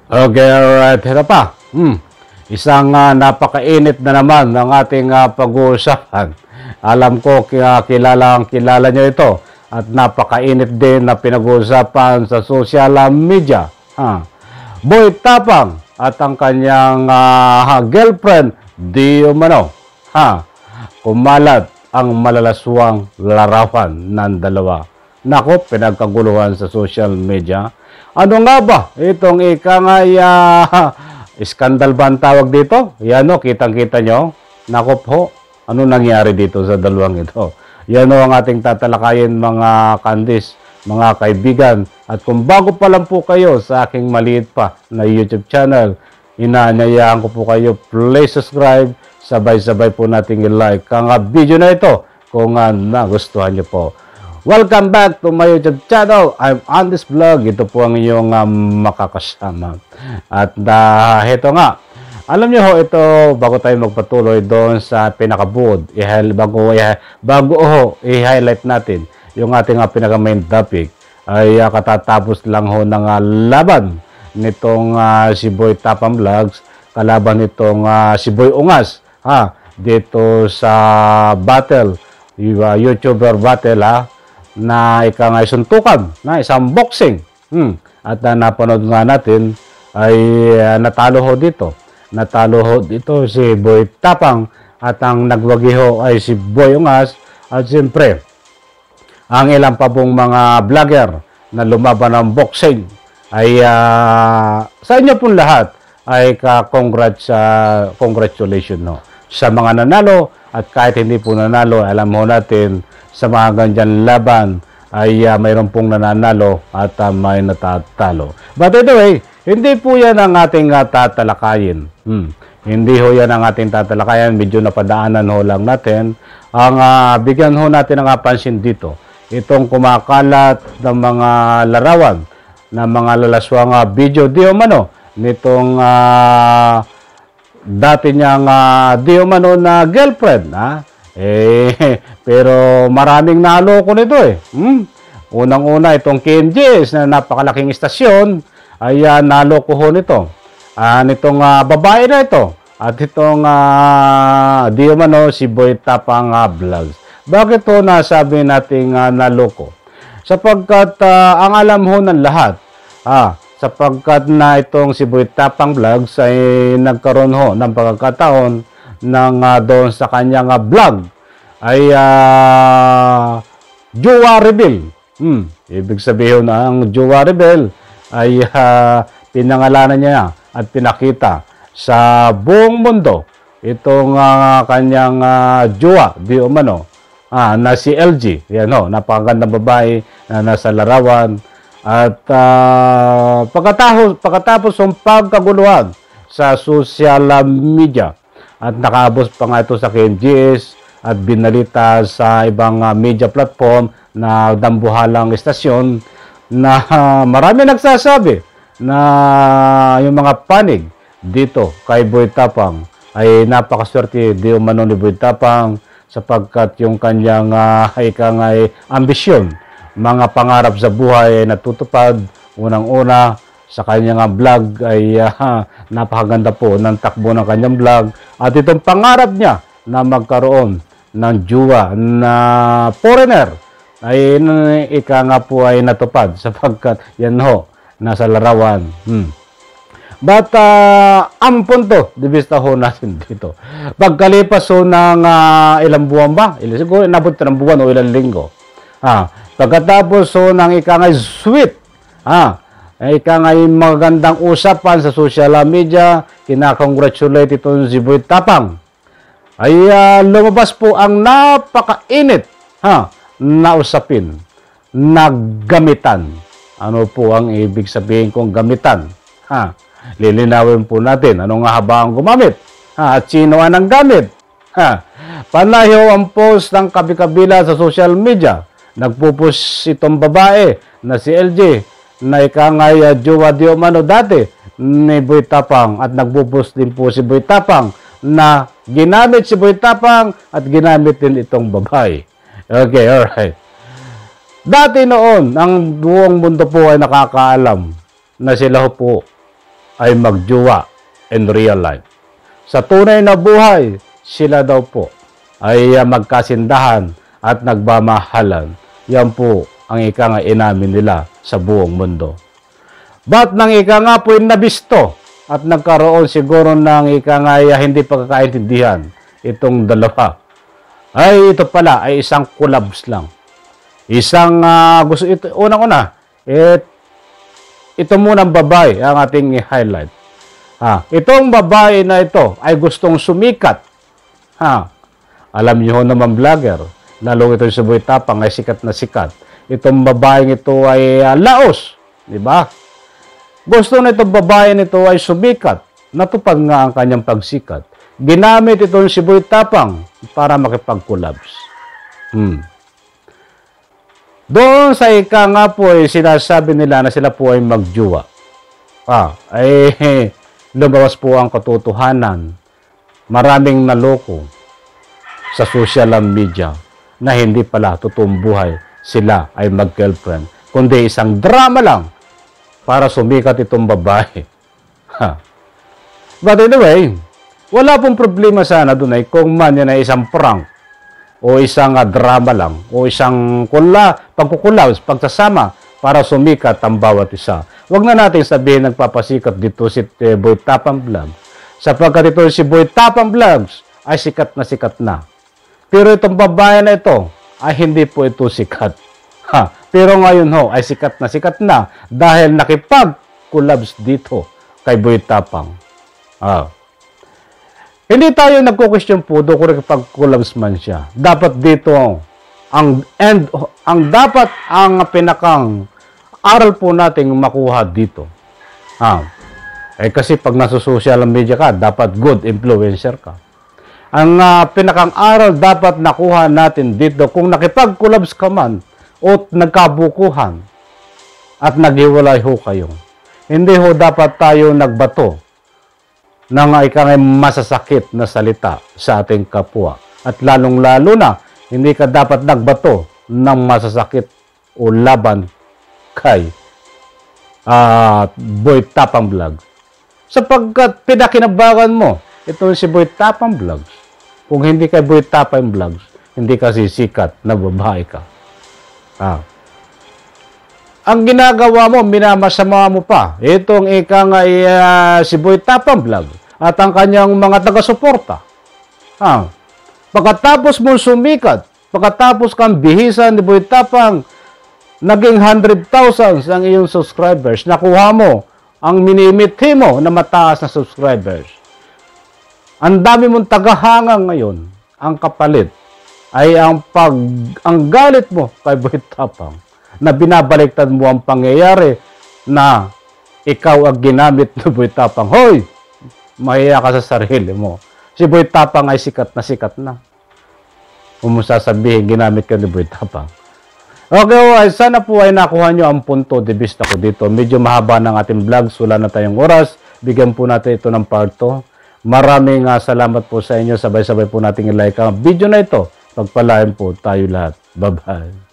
Okay, alright. Ito pa. Isang napakainit na naman ng ating pag-uusapan. Alam ko kilala nyo ito. At napakainit din na pinag-uusapan sa social media. Boy Tapang at ang kanyang girlfriend, di umano. Kumalat ang malalaswang larawan ng dalawa. Nako, pinagkaguluhan sa social media. Ano nga ba? Itong skandal ba ang tawag dito? Yan o, kitang-kita nyo. Nako po, ano nangyari dito sa dalawang ito? Yan o ang ating tatalakayin mga kandis, mga kaibigan. At kung bago pa lang po kayo sa aking maliit pa na YouTube channel, inaanyayahan ko po kayo, please subscribe. Sabay-sabay po nating i-like ang video na ito kung nagustuhan nyo po. Welcome back to my YouTube channel. I'm on this vlog. Ito po ang inyong makakasama. At ito nga. Alam nyo ho, ito, bago tayo magpatuloy doon sa pinakabuod, bago i-highlight natin yung ating pinaka-main topic, ay katatapos lang ho ng laban nitong si Boy Tapang Vlogs, kalaban nitong si Boy Ungas, dito sa battle, YouTuber battle, na suntukan na isang boxing. At napanood nga natin ay natalo ho dito si Boy Tapang at ang nagwagi ho ay si Boy Ungas at siyempre ang ilang pa pong mga vlogger na lumaban ng boxing ay sa inyo pong lahat ay congratulations no, sa mga nanalo at kahit hindi po nanalo, alam mo natin sa mga ganyan laban ay mayroon pong nananalo at may natatalo. But anyway, hindi po yan ang ating tatalakayin. Hindi ho yan ang ating tatalakayan. Medyo napadaanan ho lang natin. Ang bigyan ho natin ng pansin dito, itong kumakalat ng mga larawan, ng mga lalaswang video di umano nitong dati niyang di umano na girlfriend. Pero maraming naloko nito Unang-una itong KMJS na napakalaking istasyon ay naloko ho nito. Nitong babae na ito at itong di umano si Boy Tapang Vlogs. Bakit ho nasabi nating naloko? Sapagkat ang alam ho ng lahat, sapagkat na itong si Boy Tapang Vlogs ay nagkaroon ho ng pagkakataon ng doon sa kanyang vlog ay jowa reveal. Ibig sabihin na ang jowa reveal ay pinangalanan niya at pinakita sa buong mundo itong kanyang jowa di umano na si LG. Yan ho, napakagandang babae na nasa larawan. At pagkatapos ng pagkaguluhan sa social media at nakaabos pa nga ito sa KMJS at binalita sa ibang media platform na dambuhalang istasyon na marami nagsasabi na yung mga panig dito kay Boy Tapang ay napakaswerte di umano ni Boy Tapang sapagkat yung kanyang ambisyon, mga pangarap sa buhay ay natutupad. Unang-una sa kanyang vlog ay napakaganda po ng takbo ng kanyang vlog at itong pangarap niya na magkaroon ng jowa na foreigner ay po ay natupad sapagkat yan ho nasa larawan. But ang punto dibista ho natin dito, pagkalipas ho ng ilang buwan ba, siguro inabot ng buwan o ilang linggo, pagkatapos ho ng sweet magandang usapan sa social media, kinakongratulate itong si Boy Tapang, ay lumabas po ang napakainit na usapin na gamitan. Ano po ang ibig sabihin kong gamitan? Lilinawin po natin ano nga ba ang gumamit at sino ang gamit. Panayo ang post ng kabi-kabila sa social media. Nagpo-post itong babae na si LG na jowa di umano dati ni Boy Tapang at nagpo-post din po si Boy Tapang na ginamit si Boy Tapang at ginamit din itong babae. Okay, alright. Dati noon, ang buong mundo po ay nakakaalam na sila po ay magjowa in real life. Sa tunay na buhay, sila daw po ay magkasindahan at nagmamahalan. Yan po ang ika nga inamin nila sa buong mundo. But nang ika nga po nabisto at nagkaroon siguro ng ika nga hindi pagkakaintindihan itong dalawa, ay ito pala ay isang collabs lang. Isang gusto ito unang-una, ito munang babae ang ating highlight. Itong babae na ito ay gustong sumikat. Alam niyo naman vlogger, lalo ito sa Boy Tapang ay sikat na sikat. Itong babaeng ito ay laos, di ba? Gusto na itong babae nito ay sumikat. Natupad nga ang kanyang pagsikat. Ginamit itong si Boy Tapang para makipag-collabs. Doon sa ika nga po ay sinasabi nila na sila po ay magjowa. Lumabas po ang katotohanan. Maraming naloko sa social media na hindi pala totoong buhay sila ay mag-girlfriend, kundi isang drama lang para sumikat itong babae. But anyway, wala pong problema sana doon ay kung man yan ay isang prank o isang drama lang o isang pagkukulabs, pagsasama para sumikat ang bawat isa. Huwag na natin sabihin nagpapasikat dito si Boy Tapang Vlog, sapagkat ito si Boy Tapang Vlogs ay sikat na. Pero itong babae na ito ay hindi po ito sikat. Pero ngayon ay sikat na dahil nakipag-collabs dito kay Boy Tapang. Hindi tayo nagko-question po kung nakipag-collabs man siya. Dapat dito ang dapat ang pinakang aral po nating makuha dito. Kasi pag nasa social media ka, dapat good influencer ka. Ang pinakang aral dapat nakuha natin dito, kung nakipag-collabs ka man o nagkabukuhan at naghiwalay ho kayo, hindi ho dapat tayo nagbato ng ikang masasakit na salita sa ating kapwa. At lalong-lalo na, hindi ka dapat nagbato ng masasakit o laban kay Boy Tapang Vlog. Sapagkat pinakinabangan mo, ito si Boy Tapang Vlogs. Kung hindi kay Boy Tapang Vlogs, hindi ka sisikat na babae ka. Ang ginagawa mo, minamasama mo pa. Itong ikang si Boy Tapang Vlog at ang kanyang mga taga-suporta. Pagkatapos mo sumikat, pagkatapos kang bihisan ni Boy Tapang, naging 100,000 ang iyong subscribers. Nakuha mo ang minimithi mo na mataas na subscribers. Ang dami mong tagahanga ngayon, ang kapalit ay ang galit mo kay Boy Tapang na binabaliktad mo ang pangyayari na ikaw ang ginamit ni Boy Tapang. Hoy! Mahiya ka sa sarili mo. Si Boy Tapang ay sikat na. Kung mo sasabihin, ginamit ka ni Boy Tapang. Okay, sana po ay nakuha nyo ang punto de vista ko dito. Medyo mahaba ng ating vlog, wala na tayong oras. Bigyan po natin ito ng part 2. Maraming salamat po sa inyo. Sabay-sabay po nating i-like ang video na ito. Pagpalain po tayo lahat. Bye-bye.